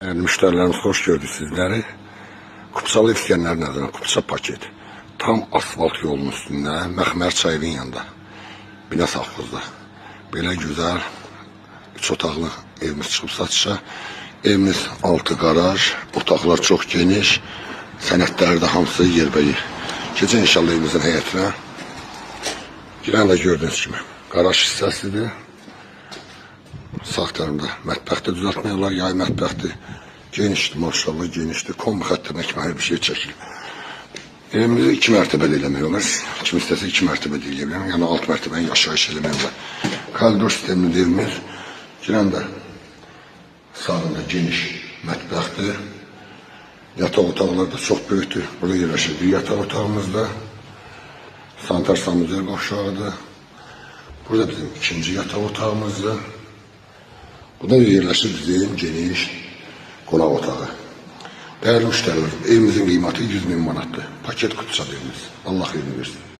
Yani müşterilerimiz hoş gördük sizleri. Kupçalı İskender nədir? Kupça paket. Tam asfalt yolunun üstünde, Məxmər çayının yanında. Bina safxozda. Belə gözəl, 3 otaqlı evimiz çıxıb satışa. Evimiz altı garaj, otaqlar çox geniş. Sənədləri də hamısı yerbəyer. Gecə inşallah evimizin həyətinə. Girən də gördüyünüz kimi. Garaj hissəsidir. Sağ tərəfdə mətbəxdə düzəltmək olar, yay mətbəxdir. Genişdir, maşallah genişdir. Kombi xəttəmə kimi hər bir şey çəkilir. Evimizi 2 mərtəbədə eləmək olar. Kim istəsə 2 mərtəbədə eləyə bilər. Yəni alt mərtəbəni yaşayış eləmək olar. Koridor sistemli evimiz. Girən də sağında geniş mətbəxdir. Yataq otaqları da çox böyükdür. Burada yerləşir bir yataq otağımızda. Sanitar sanuzel qovşağıdır. Burada bizim ikinci yataq otağımızdır. Bu da yerləşir bizim geniş qonaq otağı. Değerli müşteriler, evimizin kıymeti 100.000 manatdır. Paket kutusu evimiz. Allah xeyrini versin.